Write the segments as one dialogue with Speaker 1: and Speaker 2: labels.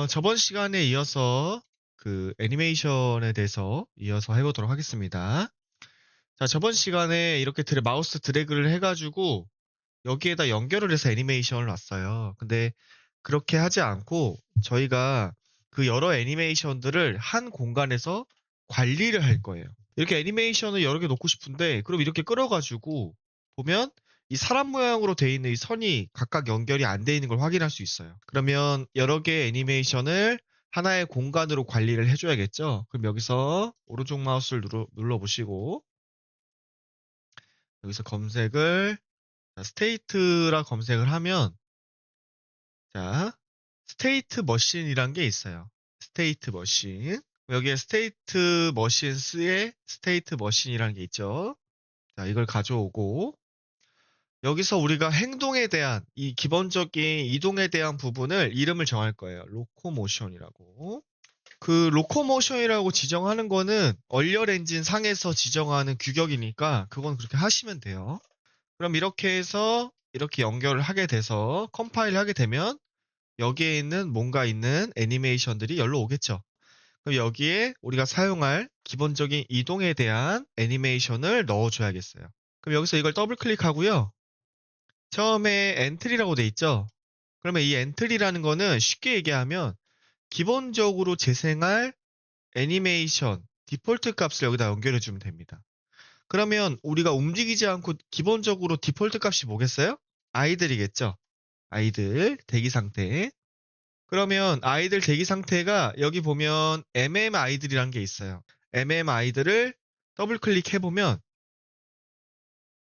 Speaker 1: 저번 시간에 이어서 그 애니메이션에 대해서 이어서 해보도록 하겠습니다. 자, 저번 시간에 이렇게 마우스 드래그를 해가지고 여기에다 연결을 해서 애니메이션을 놨어요. 근데 그렇게 하지 않고 저희가 그 여러 애니메이션들을 한 공간에서 관리를 할 거예요. 이렇게 애니메이션을 여러 개 놓고 싶은데 그럼 이렇게 끌어가지고 보면 이 사람 모양으로 돼 있는 이 선이 각각 연결이 안 돼 있는 걸 확인할 수 있어요. 그러면 여러 개의 애니메이션을 하나의 공간으로 관리를 해줘야겠죠? 그럼 여기서 오른쪽 마우스를 눌러보시고 여기서 검색을 스테이트라 검색을 하면 자, 스테이트 머신이란 게 있어요. 스테이트 머신. 여기에 스테이트 머신스의 스테이트 머신이라는 게 있죠. 자, 이걸 가져오고 여기서 우리가 행동에 대한 이 기본적인 이동에 대한 부분을 이름을 정할 거예요. 로코모션이라고. 그 로코모션이라고 지정하는 거는 얼리얼 엔진 상에서 지정하는 규격이니까 그건 그렇게 하시면 돼요. 그럼 이렇게 해서 이렇게 연결을 하게 돼서 컴파일 하게 되면 여기에 있는 뭔가 있는 애니메이션들이 열로 오겠죠. 그럼 여기에 우리가 사용할 기본적인 이동에 대한 애니메이션을 넣어줘야겠어요. 그럼 여기서 이걸 더블 클릭하고요. 처음에 엔트리라고 돼 있죠. 그러면 이 엔트리라는 거는 쉽게 얘기하면 기본적으로 재생할 애니메이션 디폴트 값을 여기다 연결해 주면 됩니다. 그러면 우리가 움직이지 않고 기본적으로 디폴트 값이 뭐겠어요? 아이들이겠죠. 아이들 대기 상태. 그러면 아이들 대기 상태가 여기 보면 아이들이라는 게 있어요. 아이들을 더블 클릭해 보면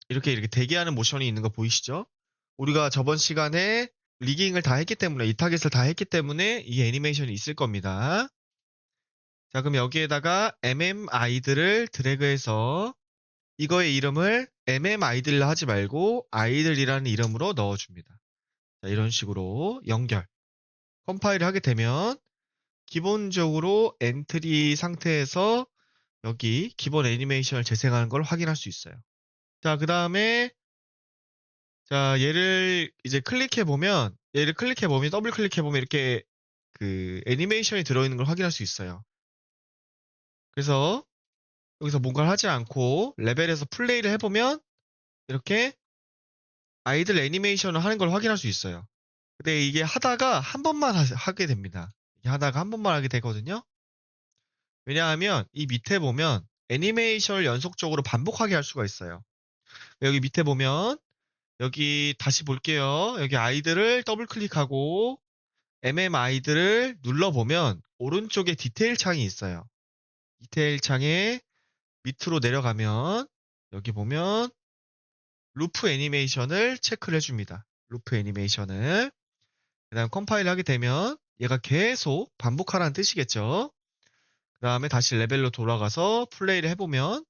Speaker 1: 이렇게 대기하는 모션이 있는 거 보이시죠? 우리가 저번 시간에 리깅을 다 했기 때문에 이 타겟을 다 했기 때문에 이 애니메이션이 있을 겁니다. 자, 그럼 여기에다가 아이들을 드래그해서 이거의 이름을 아이들로 하지 말고 아이들이라는 이름으로 넣어줍니다. 자, 이런 식으로 연결. 컴파일을 하게 되면 기본적으로 엔트리 상태에서 여기 기본 애니메이션을 재생하는 걸 확인할 수 있어요. 자, 그 다음에 자, 얘를 클릭해 보면 더블 클릭해 보면 이렇게 그 애니메이션이 들어있는 걸 확인할 수 있어요. 그래서 여기서 뭔가를 하지 않고 레벨에서 플레이를 해보면 이렇게 아이들 애니메이션을 하는 걸 확인할 수 있어요. 근데 이게 하다가 한 번만 하게 됩니다. 이게 하다가 한 번만 하게 되거든요. 왜냐하면 이 밑에 보면 애니메이션을 연속적으로 반복하게 할 수가 있어요. 여기 밑에 보면 여기 다시 볼게요. 여기 아이들을 더블 클릭하고 아이들을 눌러보면 오른쪽에 디테일 창이 있어요. 디테일 창에 밑으로 내려가면 여기 보면 루프 애니메이션을 체크를 해줍니다. 루프 애니메이션을. 그 다음 컴파일 하게 되면 얘가 계속 반복하라는 뜻이겠죠. 그 다음에 다시 레벨로 돌아가서 플레이를 해보면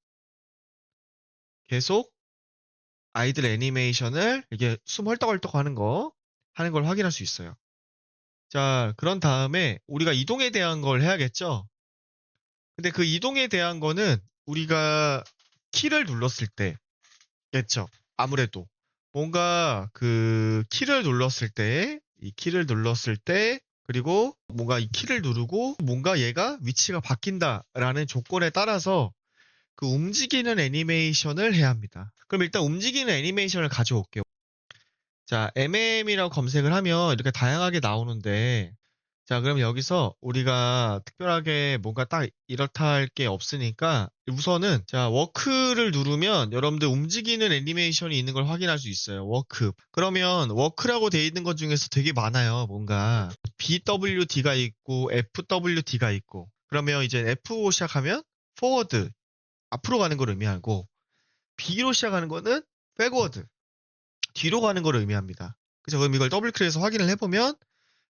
Speaker 1: 계속 아이들 애니메이션을 이게 숨 헐떡헐떡 하는 걸 확인할 수 있어요. 자, 그런 다음에 우리가 이동에 대한 걸 해야겠죠? 근데 그 이동에 대한 거는 우리가 키를 눌렀을 때겠죠? 아무래도. 뭔가 그 키를 눌렀을 때, 이 키를 눌렀을 때, 그리고 뭔가 이 키를 누르고 뭔가 얘가 위치가 바뀐다라는 조건에 따라서 그 움직이는 애니메이션을 해야 합니다. 그럼 일단 움직이는 애니메이션을 가져올게요. 자, MM이라고 검색을 하면 이렇게 다양하게 나오는데, 자, 그럼 여기서 우리가 특별하게 뭔가 딱 이렇다 할 게 없으니까 우선은 자, 워크를 누르면 여러분들 움직이는 애니메이션이 있는 걸 확인할 수 있어요. 워크. 그러면 워크라고 돼 있는 것 중에서 되게 많아요. 뭔가 BWD가 있고 FWD가 있고. 그러면 이제 F로 시작하면 forward, 앞으로 가는 걸 의미하고 B로 시작하는 거는 backward, 뒤로 가는 걸 의미합니다. 그래서 그럼 이걸 더블 클릭해서 확인을 해보면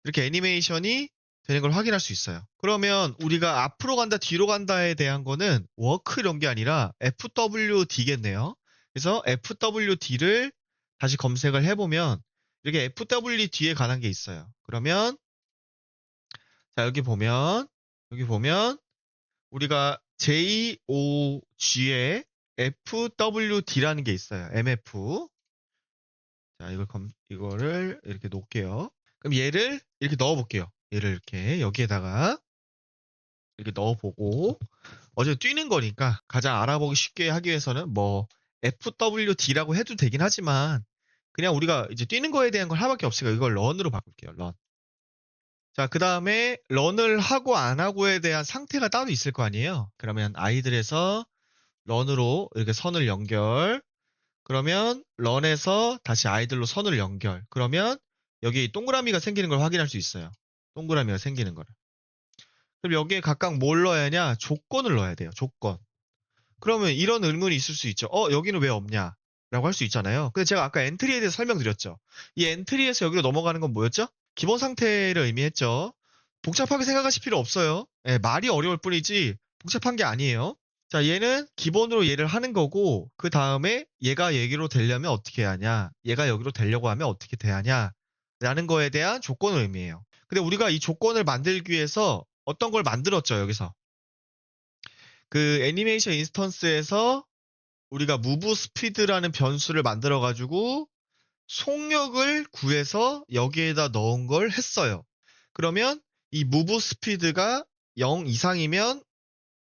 Speaker 1: 이렇게 애니메이션이 되는 걸 확인할 수 있어요. 그러면 우리가 앞으로 간다, 뒤로 간다에 대한 거는 워크 이런 게 아니라 FWD겠네요. 그래서 FWD를 다시 검색을 해보면 이렇게 FWD에 관한 게 있어요. 그러면 자, 여기 보면 우리가 JOG에 FWD라는 게 있어요. MF. 자, 이거를 이렇게 놓을게요. 그럼 얘를 이렇게 넣어볼게요. 얘를 이렇게 여기에다가 이렇게 넣어보고, 어제 뛰는 거니까 가장 알아보기 쉽게 하기 위해서는 뭐 FWD라고 해도 되긴 하지만, 그냥 우리가 이제 뛰는 거에 대한 걸 하나밖에 없으니까 이걸 런으로 바꿀게요. 런. 자, 그 다음에 런을 하고 안 하고에 대한 상태가 따로 있을 거 아니에요. 그러면 아이들에서 런으로 이렇게 선을 연결. 그러면 런에서 다시 아이들로 선을 연결. 그러면 여기 동그라미가 생기는 걸 확인할 수 있어요. 동그라미가 생기는 거를. 그럼 여기에 각각 뭘 넣어야 하냐? 조건을 넣어야 돼요. 조건. 그러면 이런 의문이 있을 수 있죠. 여기는 왜 없냐? 라고 할 수 있잖아요. 근데 제가 아까 엔트리에 대해서 설명드렸죠. 이 엔트리에서 여기로 넘어가는 건 뭐였죠? 기본 상태를 의미했죠. 복잡하게 생각하실 필요 없어요. 예, 말이 어려울 뿐이지 복잡한 게 아니에요. 자, 얘는 기본으로 얘를 하는 거고, 그 다음에 얘가 여기로 되려면 어떻게 해야 하냐? 얘가 여기로 되려고 하면 어떻게 돼야 하냐? 라는 거에 대한 조건을 의미해요. 근데 우리가 이 조건을 만들기 위해서 어떤 걸 만들었죠, 여기서. 그 애니메이션 인스턴스에서 우리가 무브 스피드라는 변수를 만들어가지고 속력을 구해서 여기에다 넣은 걸 했어요. 그러면 이 무브 스피드가 0 이상이면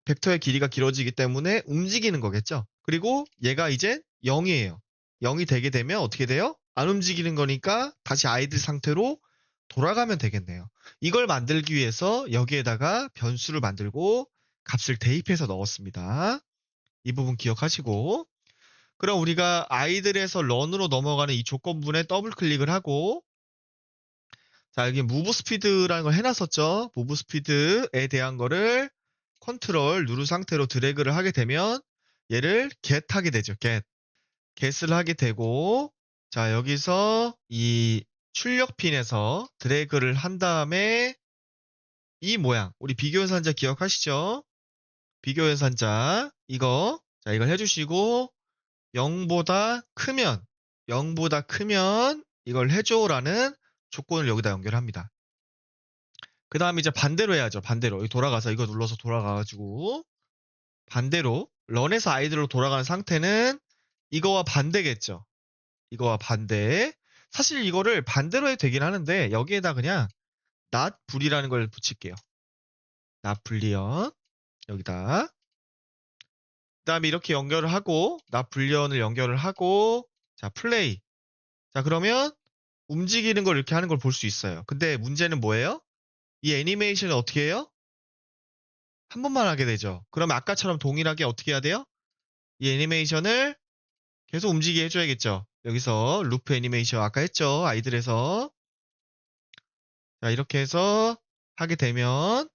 Speaker 1: 벡터의 길이가 길어지기 때문에 움직이는 거겠죠. 그리고 얘가 이제 0이에요. 0이 되게 되면 어떻게 돼요? 안 움직이는 거니까 다시 아이들 상태로 돌아가면 되겠네요. 이걸 만들기 위해서 여기에다가 변수를 만들고 값을 대입해서 넣었습니다. 이 부분 기억하시고, 그럼 우리가 아이들에서 런으로 넘어가는 이 조건분에 더블 클릭을 하고, 자, 여기 무브 스피드라는 걸 해놨었죠. 무브 스피드에 대한 거를 컨트롤 누른 상태로 드래그를 하게 되면 얘를 get 하게 되죠. get을 하게 되고, 자, 여기서 이 출력 핀에서 드래그를 한 다음에 이 모양, 우리 비교 연산자 기억하시죠? 비교 연산자 이거, 자, 이걸 해주시고 0보다 크면 0보다 크면 이걸 해줘라는 조건을 여기다 연결합니다. 그 다음에 이제 반대로 해야죠. 반대로 여기 돌아가서 이거 눌러서 돌아가가지고 반대로 런에서 아이들로 돌아가는 상태는 이거와 반대겠죠. 이거와 반대. 사실 이거를 반대로 해도 되긴 하는데 여기에다 그냥 not 불이라는 걸 붙일게요. not 불리언 여기다. 그 다음에 이렇게 연결을 하고 not 불리언을 연결을 하고 자 플레이. 자 그러면 움직이는 걸 이렇게 하는 걸 볼 수 있어요. 근데 문제는 뭐예요? 이 애니메이션을 어떻게 해요? 한 번만 하게 되죠. 그러면 아까처럼 동일하게 어떻게 해야 돼요? 이 애니메이션을 계속 움직이게 해줘야겠죠. 여기서 루프 애니메이션 아까 했죠. 아이들에서. 자, 이렇게 해서 하게 되면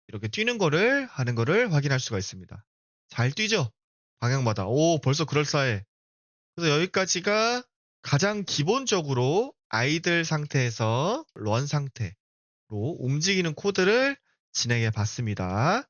Speaker 1: 이렇게 뛰는 거를 하는 거를 확인할 수가 있습니다. 잘 뛰죠? 방향마다. 오, 벌써 그럴싸해. 그래서 여기까지가 가장 기본적으로 아이들 상태에서 런 상태로 움직이는 코드를 진행해 봤습니다.